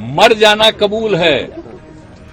मर जाना कबूल है,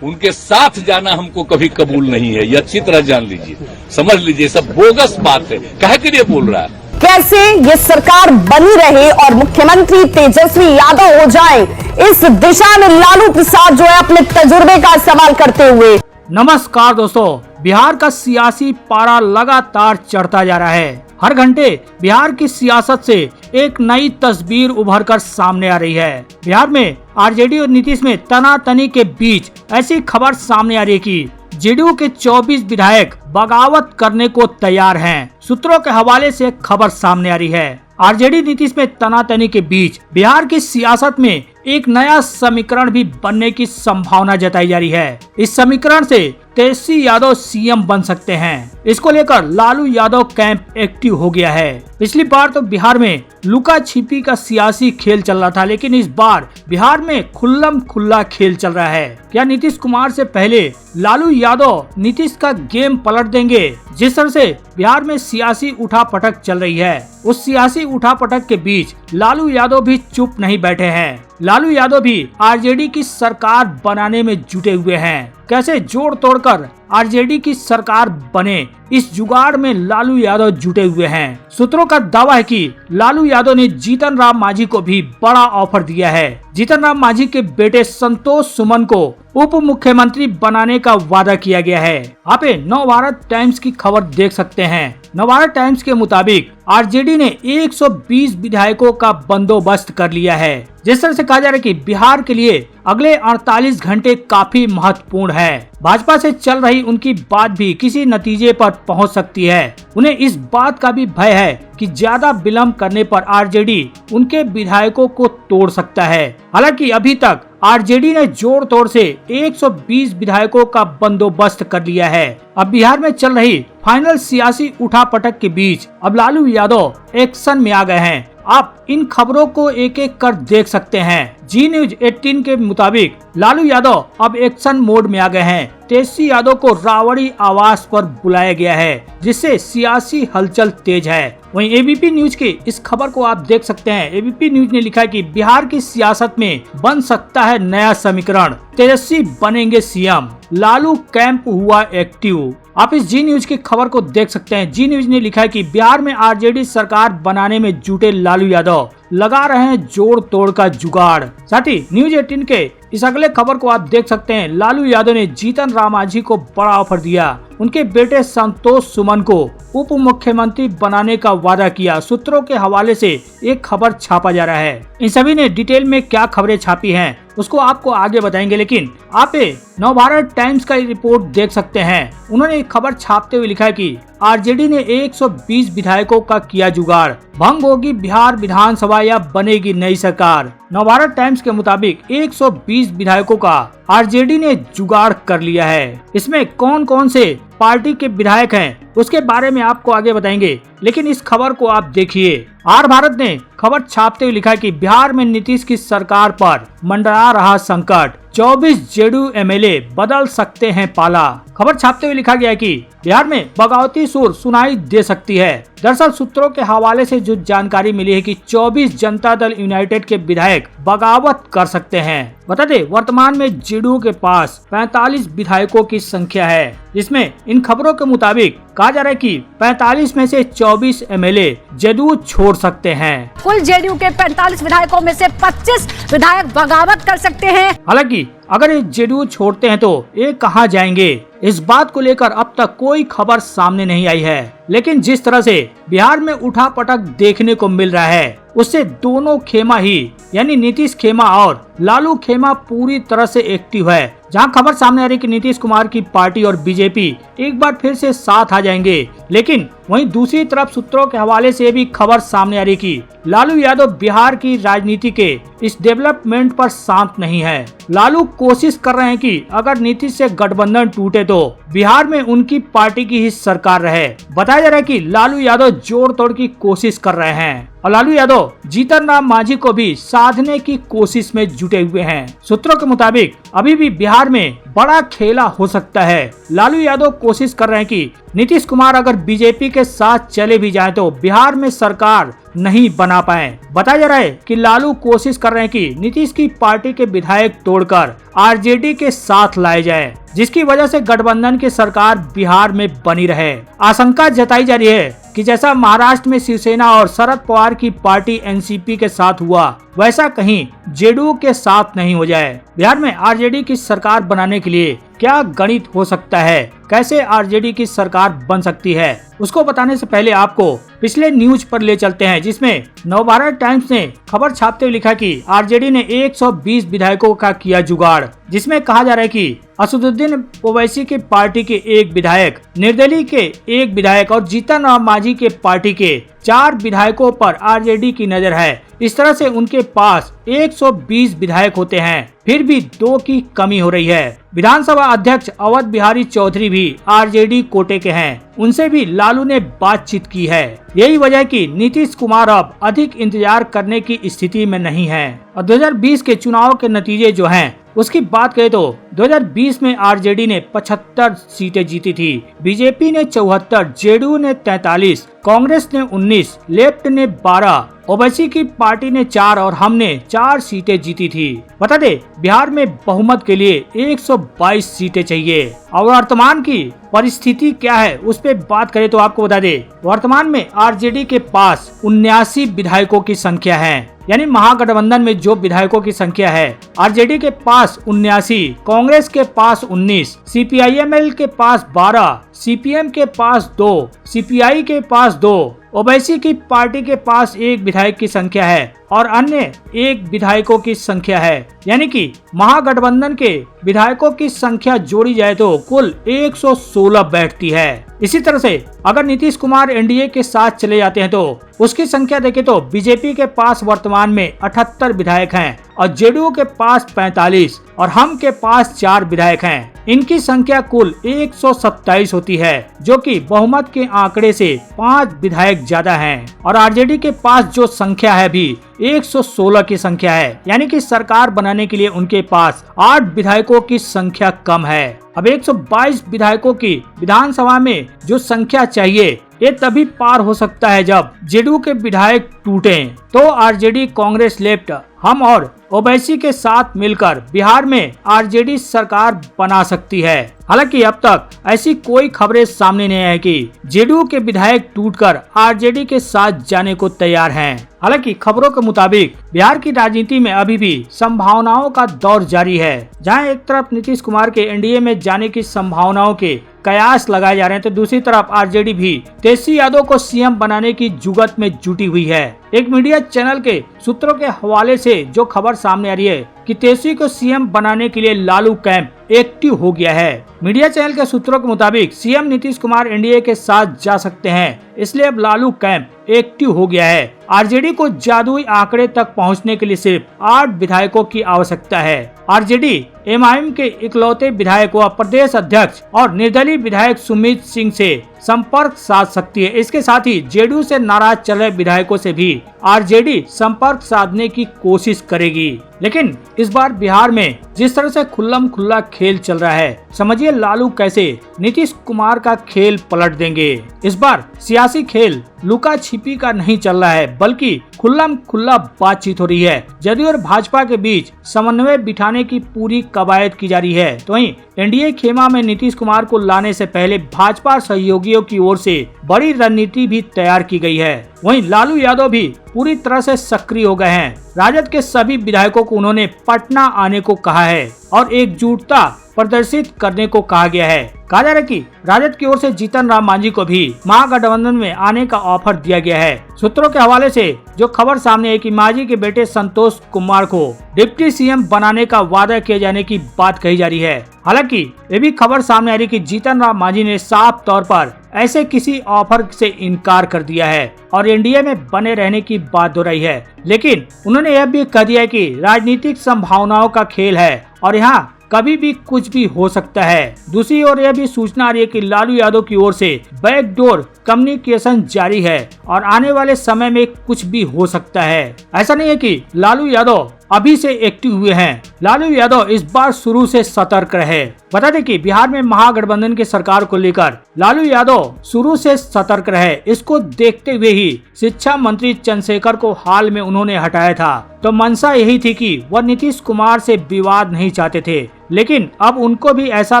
उनके साथ जाना हमको कभी कबूल नहीं है। ये अच्छी तरह जान लीजिए, समझ लीजिए, सब बोगस बात है। काहे के लिए बोल रहा है? कैसे ये सरकार बनी रहे और मुख्यमंत्री तेजस्वी यादव हो जाएं, इस दिशा में लालू प्रसाद जो है अपने तजुर्बे का इस्तेमाल करते हुए। नमस्कार दोस्तों, बिहार का सियासी पारा लगातार चढ़ता जा रहा है। हर घंटे बिहार की सियासत से एक नई तस्वीर उभर कर सामने आ रही है। बिहार में आरजेडी और नीतीश में तनातनी के बीच ऐसी खबर सामने आ रही है कि जेडीयू के 24 विधायक बगावत करने को तैयार हैं। सूत्रों के हवाले से खबर सामने आ रही है। आरजेडी नीतीश में तनातनी के बीच बिहार की सियासत में एक नया समीकरण भी बनने की संभावना जताई जा रही है। इस समीकरण से तेजस्वी यादव सीएम बन सकते हैं। इसको लेकर लालू यादव कैंप एक्टिव हो गया है। पिछली बार तो बिहार में लुका छिपी का सियासी खेल चल रहा था, लेकिन इस बार बिहार में खुल्लम खुल्ला खेल चल रहा है। क्या नीतीश कुमार से पहले लालू यादव नीतीश का गेम पलट देंगे? जिस तरह से बिहार में सियासी उठापटक चल रही है, उस सियासी उठापटक के बीच लालू यादव भी चुप नहीं बैठे हैं। लालू यादव भी आरजेडी की सरकार बनाने में जुटे हुए हैं। कैसे जोड़ तोड़कर आरजेडी की सरकार बने, इस जुगाड़ में लालू यादव जुटे हुए हैं। सूत्रों का दावा है कि लालू यादव ने जीतन राम मांझी को भी बड़ा ऑफर दिया है। जीतन राम मांझी के बेटे संतोष सुमन को उप मुख्यमंत्री बनाने का वादा किया गया है। आप नवभारत टाइम्स की खबर देख सकते हैं। नवभारत टाइम्स के मुताबिक आरजेडी ने 120 विधायकों का बंदोबस्त कर लिया है। जिस तरह से कहा जा रहा है कि बिहार के लिए अगले 48 घंटे काफी महत्वपूर्ण है। भाजपा से चल रही उनकी बात भी किसी नतीजे पर पहुंच सकती है। उन्हें इस बात का भी भय है कि ज्यादा विलंब करने पर आरजेडी उनके विधायकों को तोड़ सकता है। हालांकि अभी तक आरजेडी ने जोड़ तोड़ से 120 विधायकों का बंदोबस्त कर लिया है। अब बिहार में चल रही फाइनल सियासी उठापटक के बीच अब लालू यादव एक्शन में आ गए हैं। आप इन खबरों को एक एक कर देख सकते हैं। जी न्यूज 18 के मुताबिक लालू यादव अब एक्शन मोड में आ गए हैं। तेजस्वी यादव को रावड़ी आवास पर बुलाया गया है, जिससे सियासी हलचल तेज है। वहीं एबीपी न्यूज की इस खबर को आप देख सकते हैं। एबीपी न्यूज ने लिखा है कि बिहार की सियासत में बन सकता है नया समीकरण, तेजस्वी बनेंगे सीएम, लालू कैंप हुआ एक्टिव। आप इस जी न्यूज की खबर को देख सकते हैं। जी न्यूज ने लिखा है कि बिहार में आरजेडी सरकार बनाने में जुटे लालू यादव लगा रहे हैं जोड़ तोड़ का जुगाड़। साथ ही न्यूज 18 के इस अगले खबर को आप देख सकते हैं। लालू यादव ने जीतन राम मांझी को बड़ा ऑफर दिया, उनके बेटे संतोष सुमन को उप मुख्यमंत्री बनाने का वादा किया। सूत्रों के हवाले से एक खबर छापा जा रहा है। इन सभी ने डिटेल में क्या खबरें छापी हैं उसको आपको आगे बताएंगे, लेकिन आप नवभारत टाइम्स का रिपोर्ट देख सकते हैं। उन्होंने एक खबर छापते हुए लिखा है कि आरजेडी ने 120 विधायकों का किया जुगाड़, भंग होगी बिहार विधानसभा या बनेगी नई सरकार। नवभारत टाइम्स के मुताबिक 120 विधायकों का आरजेडी ने जुगाड़ कर लिया है। इसमें कौन कौन से पार्टी के विधायक हैं उसके बारे में आपको आगे बताएंगे, लेकिन इस खबर को आप देखिए। आर भारत ने खबर छापते हुए लिखा है कि बिहार में नीतीश की सरकार पर मंडरा रहा संकट, 24 जेडीयू एमएलए बदल सकते हैं पाला। खबर छापते हुए लिखा गया है कि बिहार में बगावती सुर सुनाई दे सकती है। दरअसल सूत्रों के हवाले से जो जानकारी मिली है कि 24 जनता दल यूनाइटेड के विधायक बगावत कर सकते हैं। बता दें, वर्तमान में जेडीयू के पास 45 विधायकों की संख्या है, जिसमें इन खबरों के मुताबिक कहा जा रहा है कि 45 में से 24 एमएलए जेडीयू छोड़ सकते हैं। कुल जेडीयू के 45 विधायकों में से 25 विधायक बगावत कर सकते हैं। हालांकि अगर ये जेडीयू छोड़ते हैं तो ये कहां जाएंगे, इस बात को लेकर अब तक कोई खबर सामने नहीं आई है। लेकिन जिस तरह से बिहार में उठापटक देखने को मिल रहा है, उससे दोनों खेमा ही यानी नीतीश खेमा और लालू खेमा पूरी तरह से एक्टिव है। जहां खबर सामने आ रही है कि नीतीश कुमार की पार्टी और बीजेपी एक बार फिर से साथ आ जाएंगे, लेकिन वहीं दूसरी तरफ सूत्रों के हवाले से भी खबर सामने आ रही कि लालू यादव बिहार की राजनीति के इस डेवलपमेंट पर शांत नहीं है। लालू कोशिश कर रहे हैं कि अगर नीतीश से गठबंधन टूटे तो बिहार में उनकी पार्टी की ही सरकार रहे। बताया जा रहा है कि लालू यादव जोड़ तोड़ की कोशिश कर रहे हैं और लालू यादव जीतन राम मांझी को भी साधने की कोशिश में जुटे जुटे हुए हैं। सूत्रों के मुताबिक अभी भी बिहार में बड़ा खेला हो सकता है। लालू यादव कोशिश कर रहे हैं कि नीतीश कुमार अगर बीजेपी के साथ चले भी जाएं तो बिहार में सरकार नहीं बना पाए। बताया जा रहा है कि लालू कोशिश कर रहे हैं कि नीतीश की पार्टी के विधायक तोड़कर आरजेडी के साथ लाए जाए, जिसकी वजह से गठबंधन की सरकार बिहार में बनी रहे। आशंका जताई जा रही है कि जैसा महाराष्ट्र में शिवसेना और शरद पवार की पार्टी एनसीपी के साथ हुआ, वैसा कहीं जेडीयू के साथ नहीं हो जाए। बिहार में आरजेडी की सरकार बनाने के लिए क्या गणित हो सकता है, कैसे आरजेडी की सरकार बन सकती है, उसको बताने से पहले आपको पिछले न्यूज पर ले चलते हैं, जिसमें नवभारत टाइम्स ने खबर छापते हुए लिखा कि आरजेडी ने 120 विधायकों का किया जुगाड़, जिसमें कहा जा रहा है कि असदुद्दीन ओवैसी के पार्टी के 1 विधायक, निर्दलीय के 1 विधायक और जीतन राम मांझी के पार्टी के 4 विधायकों पर आरजेडी की नजर है। इस तरह से उनके पास 120 विधायक होते हैं, फिर भी 2 की कमी हो रही है। विधानसभा अध्यक्ष अवध बिहारी चौधरी भी आरजेडी कोटे के हैं, उनसे भी लालू ने बातचीत की है। यही वजह है कि नीतीश कुमार अब अधिक इंतजार करने की स्थिति में नहीं है। और 2020 के चुनाव के नतीजे जो हैं उसकी बात करें तो 2020 में आरजेडी ने 75 सीटें जीती थी, बीजेपी ने 74, जेडीयू ने 43, कांग्रेस ने 19, लेफ्ट ने 12, ओवैसी की पार्टी ने 4 और हमने 4 सीटें जीती थी। बता दे बिहार में बहुमत के लिए 122 सीटें चाहिए। और वर्तमान की परिस्थिति क्या है उस पे बात करें तो आपको बता दे, वर्तमान में आरजेडी के पास 79 विधायकों की संख्या है। यानी महागठबंधन में जो विधायकों की संख्या है, आरजेडी के पास 79, कांग्रेस के पास 19, सीपीआईएमएल के पास 12, सीपीएम के पास 2, सीपीआई के पास 2, ओवैसी की पार्टी के पास 1 विधायक की संख्या है और अन्य 1 विधायकों की संख्या है। यानी कि महागठबंधन के विधायकों की संख्या जोड़ी जाए तो कुल 116 बैठती है। इसी तरह से अगर नीतीश कुमार एनडीए के साथ चले जाते हैं तो उसकी संख्या देखें तो बीजेपी के पास वर्तमान में 78 विधायक हैं और जेडीयू के पास 45 और हम के पास 4 विधायक हैं। इनकी संख्या कुल 127 होती है, जो कि बहुमत के आंकड़े से 5 विधायक ज्यादा हैं। और आरजेडी के पास जो संख्या है भी 116 की संख्या है, यानी कि सरकार बनाने के लिए उनके पास 8 विधायकों की संख्या कम है। अब 122 विधायकों की विधानसभा में जो संख्या चाहिए, ये तभी पार हो सकता है जब जेडीयू के विधायक टूटे, तो आरजेडी, कांग्रेस, लेफ्ट, हम और ओवैसी के साथ मिलकर बिहार में आरजेडी सरकार बना सकती है। हालांकि अब तक ऐसी कोई खबरें सामने नहीं आई कि जेडीयू के विधायक टूटकर आरजेडी के साथ जाने को तैयार हैं। हालांकि खबरों के मुताबिक बिहार की राजनीति में अभी भी संभावनाओं का दौर जारी है, जहां एक तरफ नीतीश कुमार के एनडीए में जाने की संभावनाओं के कयास लगाए जा रहे हैं, तो दूसरी तरफ आरजेडी भी तेजस्वी यादव को सीएम बनाने की जुगत में जुटी हुई है। एक मीडिया चैनल के सूत्रों के हवाले से जो खबर सामने आ रही है कि तेजस्वी को सीएम बनाने के लिए लालू कैंप एक्टिव हो गया है। मीडिया चैनल के सूत्रों के मुताबिक सीएम नीतीश कुमार एनडीए के साथ जा सकते हैं, इसलिए अब लालू कैंप एक्टिव हो गया है। आरजेडी को जादुई आंकड़े तक पहुंचने के लिए सिर्फ 8 विधायकों की आवश्यकता है। आरजेडी एमआईएम के इकलौते विधायक व प्रदेश अध्यक्ष और निर्दलीय विधायक सुमित सिंह से संपर्क साध सकती है। इसके साथ ही जेडीयू से नाराज चल रहे विधायकों से भी आरजेडी संपर्क साधने की कोशिश करेगी। लेकिन इस बार बिहार में जिस तरह से खुल्लम खुल्ला खेल चल रहा है, समझिए लालू कैसे नीतीश कुमार का खेल पलट देंगे। इस बार सियासी खेल लुका छिपी का नहीं चल रहा है, बल्कि खुल्लम खुल्ला बातचीत हो रही है। जदयू और भाजपा के बीच समन्वय बिठाने की पूरी कवायद की जा रही है। तो वहीं एनडीए खेमा में नीतीश कुमार को लाने से पहले भाजपा सहयोगियों की ओर से बड़ी रणनीति भी तैयार की गई है। वहीं लालू यादव भी पूरी तरह से सक्रिय हो गए हैं। राजद के सभी विधायकों को उन्होंने पटना आने को कहा है और एकजुटता प्रदर्शित करने को कहा गया है। कहा जा रहा है कि राजद की ओर से जीतन राम मांझी को भी महागठबंधन में आने का ऑफर दिया गया है। सूत्रों के हवाले से जो खबर सामने है कि मांझी के बेटे संतोष कुमार को डिप्टी सीएम बनाने का वादा किए जाने की बात कही जा रही है। हालांकि ये भी खबर सामने आ रही है कि जीतन राम मांझी ने साफ तौर पर ऐसे किसी ऑफर से इनकार कर दिया है और एनडीए में बने रहने की बात हो रही है। लेकिन उन्होंने यह भी कह दिया कि राजनीतिक संभावनाओं का खेल है और यहाँ कभी भी कुछ भी हो सकता है। दूसरी ओर यह भी सूचना आ रही है कि लालू यादव की ओर से बैकडोर कम्युनिकेशन जारी है और आने वाले समय में कुछ भी हो सकता है। ऐसा नहीं है कि लालू यादव अभी से एक्टिव हुए हैं। लालू यादव इस बार शुरू से सतर्क रहे। बता दें कि बिहार में महागठबंधन की सरकार को लेकर लालू यादव शुरू से सतर्क रहे। इसको देखते हुए ही शिक्षा मंत्री चंद्रशेखर को हाल में उन्होंने हटाया था। तो मंशा यही थी कि वह नीतीश कुमार से विवाद नहीं चाहते थे, लेकिन अब उनको भी ऐसा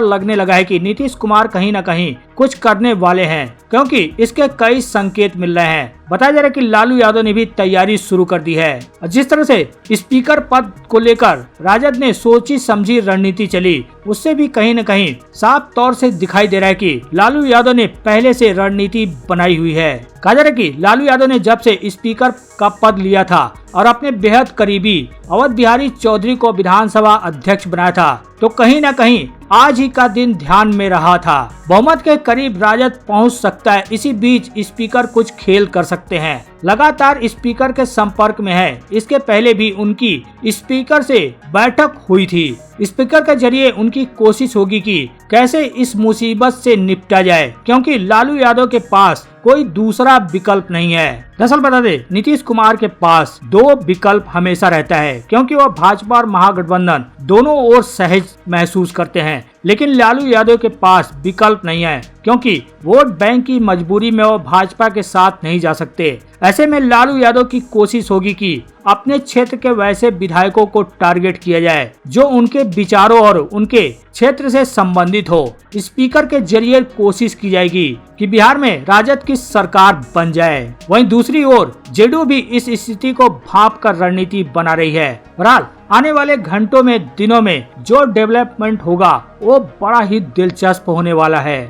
लगने लगा है कि नीतीश कुमार कहीं न कहीं कुछ करने वाले हैं, क्योंकि इसके कई संकेत मिल रहे हैं। बताया जा रहा है कि लालू यादव ने भी तैयारी शुरू कर दी है। जिस तरह से स्पीकर पद को लेकर राजद ने सोची समझी रणनीति चली, उससे भी कहीं न कहीं साफ तौर से दिखाई दे रहा है कि लालू यादव ने पहले से रणनीति बनाई हुई है। कहा जा रहा है कि लालू यादव ने जब से स्पीकर का पद लिया था और अपने बेहद करीबी अवध बिहारी चौधरी को विधानसभा अध्यक्ष बनाया था, तो कहीं न कहीं आज ही का दिन ध्यान में रहा था। बहुमत के करीब राजद पहुंच सकता है। इसी बीच स्पीकर कुछ खेल कर सकते हैं। लगातार स्पीकर के संपर्क में है। इसके पहले भी उनकी स्पीकर से बैठक हुई थी। स्पीकर के जरिए उनकी कोशिश होगी कि कैसे इस मुसीबत से निपटा जाए, क्योंकि लालू यादव के पास कोई दूसरा विकल्प नहीं है। दरअसल बता दे, नीतीश कुमार के पास दो विकल्प हमेशा रहता है, क्योंकि वह भाजपा और महागठबंधन दोनों ओर सहज महसूस करते हैं। लेकिन लालू यादव के पास विकल्प नहीं है, क्योंकि वोट बैंक की मजबूरी में वो भाजपा के साथ नहीं जा सकते। ऐसे में लालू यादव की कोशिश होगी कि अपने क्षेत्र के वैसे विधायकों को टारगेट किया जाए जो उनके विचारों और उनके क्षेत्र से संबंधित हो। स्पीकर के जरिए कोशिश की जाएगी कि बिहार में राजद की सरकार बन जाए। वहीं दूसरी ओर जेडीयू भी इस स्थिति को भांप कर रणनीति बना रही है। बहरहाल आने वाले घंटों में, दिनों में जो डेवलपमेंट होगा वो बड़ा ही दिलचस्प होने वाला है।